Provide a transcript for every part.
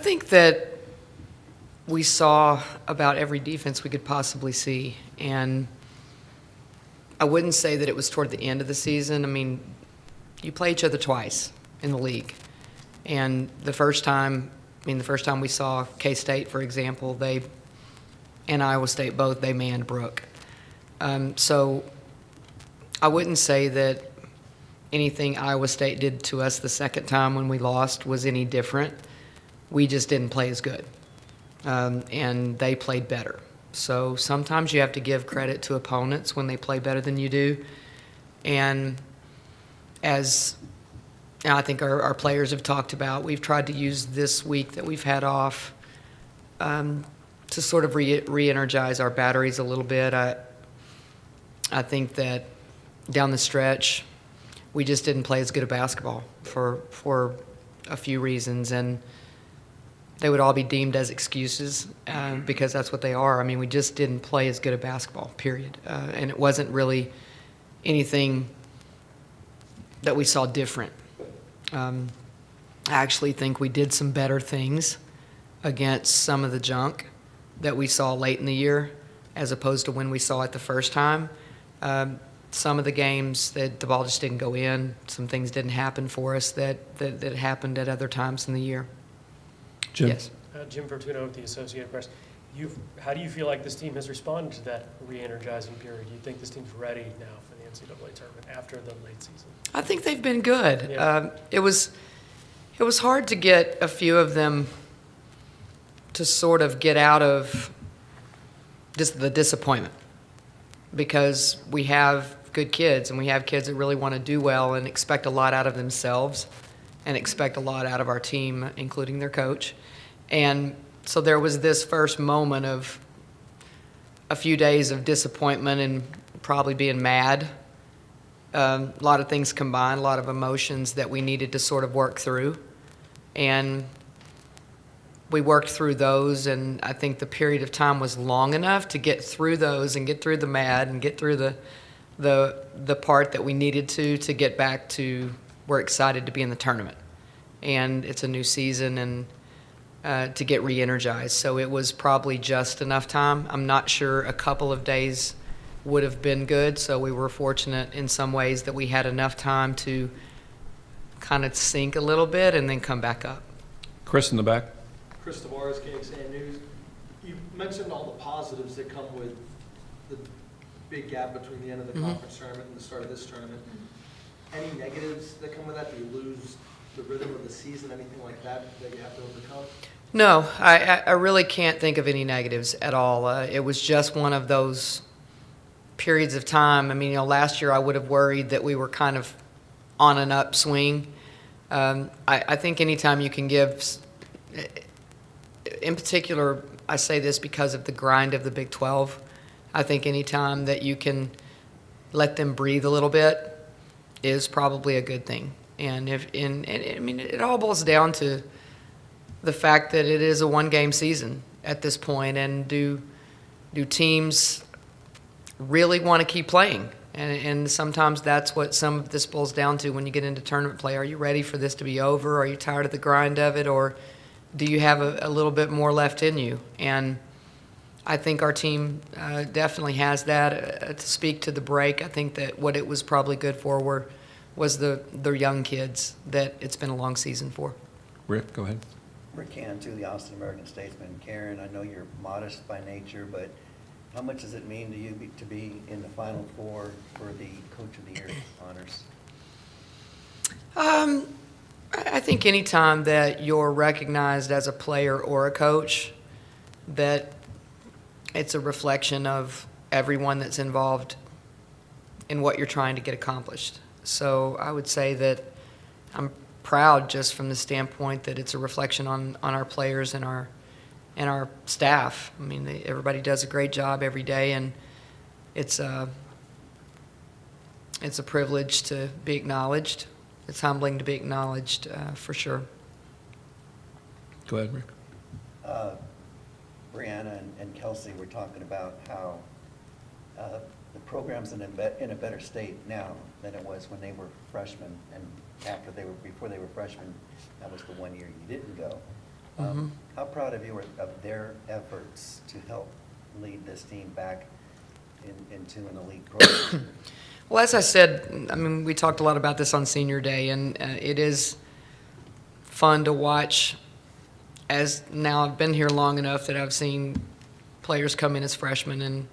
think that we saw about every defense we could possibly see, and I wouldn't say that it was toward the end of the season. I mean, you play each other twice in the league, and the first time we saw K-State, for example, and Iowa State both, they manned Brooke. So I wouldn't say that anything Iowa State did to us the second time when we lost was any different. We just didn't play as good, and they played better. So sometimes you have to give credit to opponents when they play better than you do. And as I think our players have talked about, we've tried to use this week that we've had off to sort of re-energize our batteries a little bit. I think that down the stretch, we just didn't play as good a basketball for a few reasons, and they would all be deemed as excuses because that's what they are. I mean, we just didn't play as good a basketball, period. And it wasn't really anything that we saw different. I actually think we did some better things against some of the junk that we saw late in the year as opposed to when we saw it the first time. Some of the games that the ball just didn't go in, some things didn't happen for us that happened at other times in the year. Jim? Yes. Jim Fortuna with the Associated Press. How do you feel like this team has responded to that re-energizing period? Do you think this team's ready now for the NCAA tournament after the late season? I think they've been good. Yeah. It was hard to get a few of them to sort of get out of just the disappointment because we have good kids and we have kids that really want to do well and expect a lot out of themselves and expect a lot out of our team, including their coach. And so there was this first moment of a few days of disappointment and probably being mad. A lot of things combined, a lot of emotions that we needed to sort of work through. And we worked through those, and I think the period of time was long enough to get through those and get through the mad and get through the part that we needed to get back to we're excited to be in the tournament. And it's a new season and to get re-energized. So it was probably just enough time. I'm not sure a couple of days would have been good, so we were fortunate in some ways that we had enough time to kind of sink a little bit and then come back up. Chris in the back. Chris Tavares, KXAN News. You mentioned all the positives that come with the big gap between the end of the conference tournament and the start of this tournament. Any negatives that come with that? Do you lose the rhythm of the season, anything like that you have to overcome? No, I really can't think of any negatives at all. It was just one of those periods of time. I mean, last year I would have worried that we were kind of on an upswing. I think anytime you can give, in particular, I say this because of the grind of the Big 12, I think anytime that you can let them breathe a little bit is probably a good thing. And I mean, it all boils down to the fact that it is a one-game season at this point, and do teams really want to keep playing? And sometimes that's what some of this boils down to when you get into tournament play. Are you ready for this to be over? Are you tired of the grind of it? Or do you have a little bit more left in you? And I think our team definitely has that. To speak to the break, I think that what it was probably good for was the young kids that it's been a long season for. Rick, go ahead. Rick Cantu, the Austin American Statesman. Karen, I know you're modest by nature, but how much does it mean to you to be in the Final Four for the Coach of the Year honors? I think anytime that you're recognized as a player or a coach, that it's a reflection of everyone that's involved in what you're trying to get accomplished. So I would say that I'm proud just from the standpoint that it's a reflection on our players and our staff. I mean, everybody does a great job every day, and it's a privilege to be acknowledged. It's humbling to be acknowledged, for sure. Go ahead, Rick. Brianna and Kelsey were talking about how the program's in a better state now than it was when they were freshmen, and before they were freshmen, that was the 1 year you didn't go. How proud of you of their efforts to help lead this team back into an elite program? Well, as I said, I mean, we talked a lot about this on senior day, and it is fun to watch. As now I've been here long enough that I've seen players come in as freshmen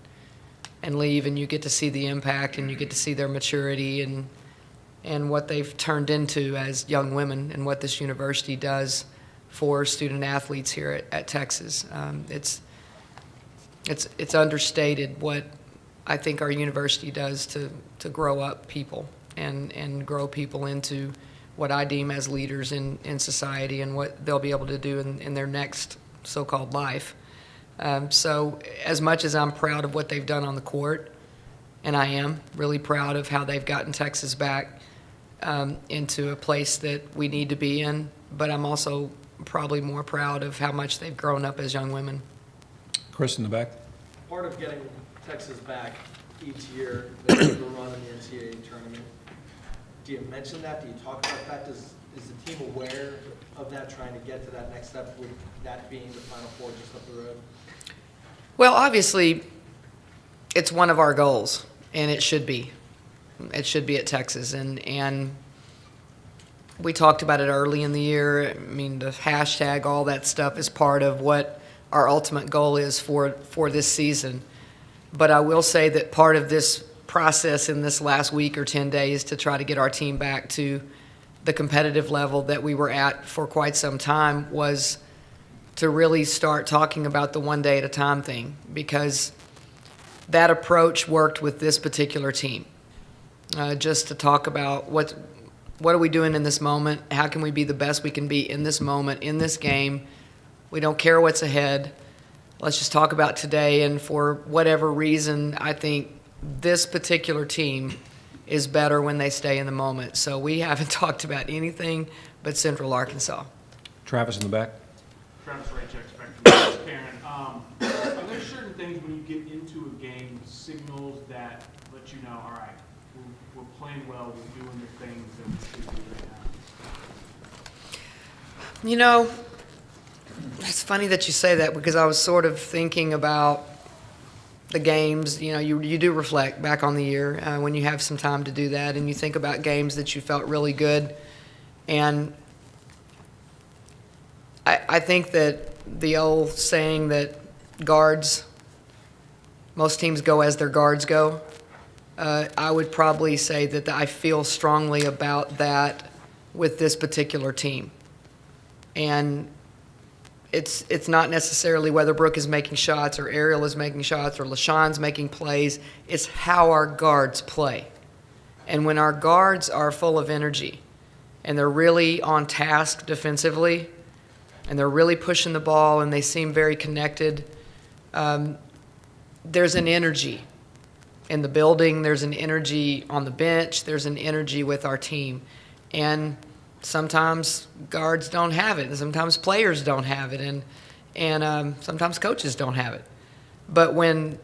and leave, and you get to see the impact, and you get to see their maturity and what they've turned into as young women, and what this university does for student athletes here at Texas. It's understated what I think our university does to grow up people and grow people into what I deem as leaders in society and what they'll be able to do in their next so-called life. So as much as I'm proud of what they've done on the court, and I am really proud of how they've gotten Texas back into a place that we need to be in, but I'm also probably more proud of how much they've grown up as young women. Chris in the back. Part of getting Texas back each year, they take a run in the NCAA tournament. Do you mention that? Do you talk about that? Is the team aware of that, trying to get to that next step, with that being the Final Four just up the road? Well, obviously, it's one of our goals, and it should be. It should be at Texas, and we talked about it early in the year. I mean, the hashtag, all that stuff is part of what our ultimate goal is for this season. But I will say that part of this process in this last week or 10 days to try to get our team back to the competitive level that we were at for quite some time was to really start talking about the one day at a time thing, because that approach worked with this particular team. Just to talk about what are we doing in this moment? How can we be the best we can be in this moment, in this game? We don't care what's ahead. Let's just talk about today. And for whatever reason, I think this particular team is better when they stay in the moment. So we haven't talked about anything but Central Arkansas. Travis in the back. Travis Raycheck, Spectrum. Karen, are there certain things when you get into a game, signals that let you know, all right, we're playing well, we're doing the things that we should do right now? You know, it's funny that you say that, because I was sort of thinking about the games. You know, you do reflect back on the year when you have some time to do that, and you think about games that you felt really good. And I think that the old saying that most teams go as their guards go, I would probably say that I feel strongly about that with this particular team. And it's not necessarily whether Brooke is making shots or Ariel is making shots or LaShawn's making plays. It's how our guards play. And when our guards are full of energy and they're really on task defensively and they're really pushing the ball and they seem very connected, there's an energy in the building, there's an energy on the bench, there's an energy with our team. And sometimes guards don't have it, and sometimes players don't have it, and sometimes coaches don't have it. But when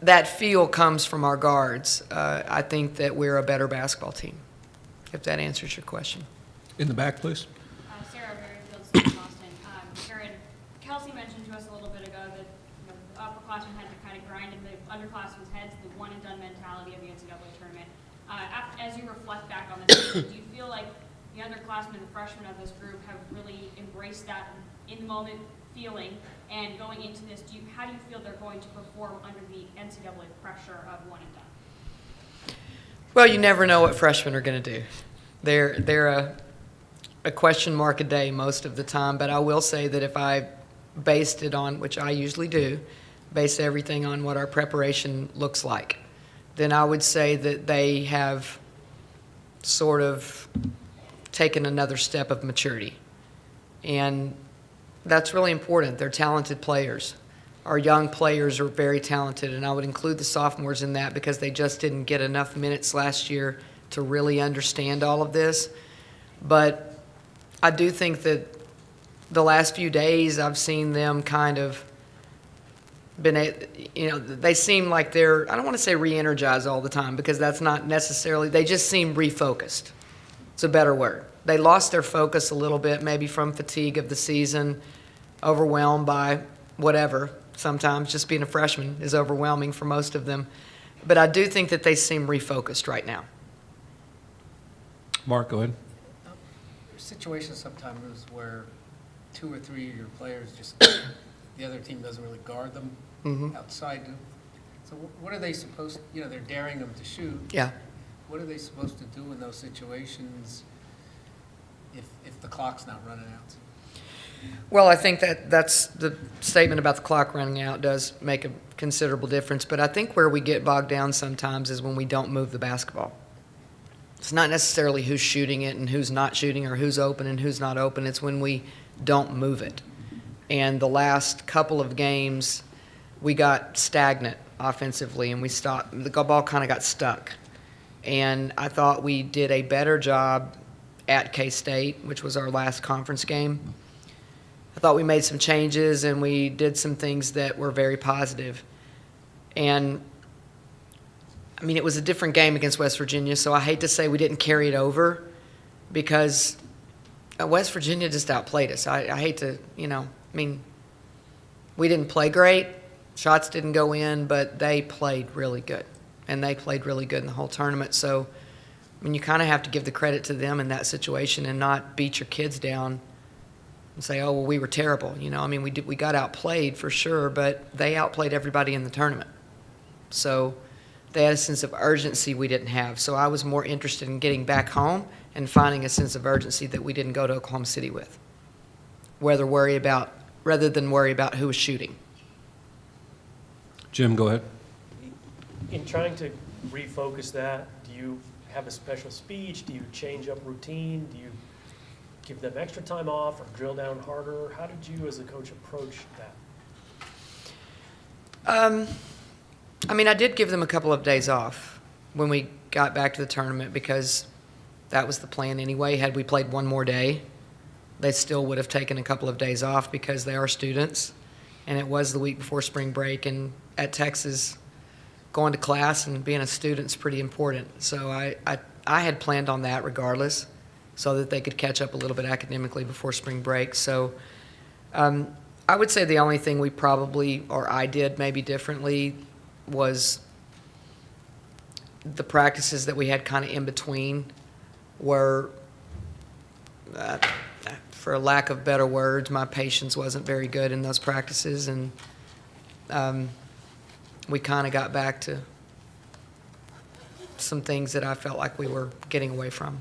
that feel comes from our guards, I think that we're a better basketball team, if that answers your question. In the back, please. Sarah Berryfield, State Austin. Karen, Kelsey mentioned to us a little bit ago that the upperclassmen had to kind of grind in the underclassmen's heads the one-and-done mentality of the NCAA tournament. As you reflect back on this, do you feel like the underclassmen and freshmen of this group have really embraced that in-the-moment feeling? And going into this, how do you feel they're going to perform under the NCAA pressure of one and done? Well, you never know what freshmen are going to do. They're a question mark a day most of the time, but I will say that if I based it on, which I usually do, base everything on what our preparation looks like, then I would say that they have sort of taken another step of maturity. And that's really important. They're talented players. Our young players are very talented, and I would include the sophomores in that because they just didn't get enough minutes last year to really understand all of this. But I do think that the last few days I've seen them kind of they seem like they're, I don't want to say re-energized all the time because that's not necessarily, they just seem refocused. It's a better word. They lost their focus a little bit, maybe from fatigue of the season, overwhelmed by whatever. Sometimes just being a freshman is overwhelming for most of them. But I do think that they seem refocused right now. Mark, go ahead. There's situations sometimes where 2 or 3 of your players just, the other team doesn't really guard them outside. So what are they supposed, they're daring them to shoot. Yeah. What are they supposed to do in those situations if the clock's not running out? Well, I think that's the statement about the clock running out does make a considerable difference. But I think where we get bogged down sometimes is when we don't move the basketball. It's not necessarily who's shooting it and who's not shooting or who's open and who's not open. It's when we don't move it. And the last couple of games, we got stagnant offensively and we stopped. The ball kind of got stuck. And I thought we did a better job at K-State, which was our last conference game. I thought we made some changes and we did some things that were very positive. And, I mean, it was a different game against West Virginia, so I hate to say we didn't carry it over because West Virginia just outplayed us. I hate to, we didn't play great. Shots didn't go in, but they played really good. And they played really good in the whole tournament. So, you kind of have to give the credit to them in that situation and not beat your kids down and say, oh, well, we were terrible. We got outplayed for sure, but they outplayed everybody in the tournament. So they had a sense of urgency we didn't have. So I was more interested in getting back home and finding a sense of urgency that we didn't go to Oklahoma City with, rather than worry about who was shooting. Jim, go ahead. In trying to refocus that, do you have a special speech? Do you change up routine? Do you give them extra time off or drill down harder? How did you as a coach approach that? I did give them a couple of days off when we got back to the tournament because that was the plan anyway. Had we played one more day, they still would have taken a couple of days off because they are students. And it was the week before spring break. And at Texas, going to class and being a student is pretty important. So I had planned on that regardless so that they could catch up a little bit academically before spring break. So I would say the only thing we probably, or I did maybe differently, was the practices that we had kind of in between were, for lack of better words, my patience wasn't very good in those practices, and we kind of got back to some things that I felt like we were getting away from.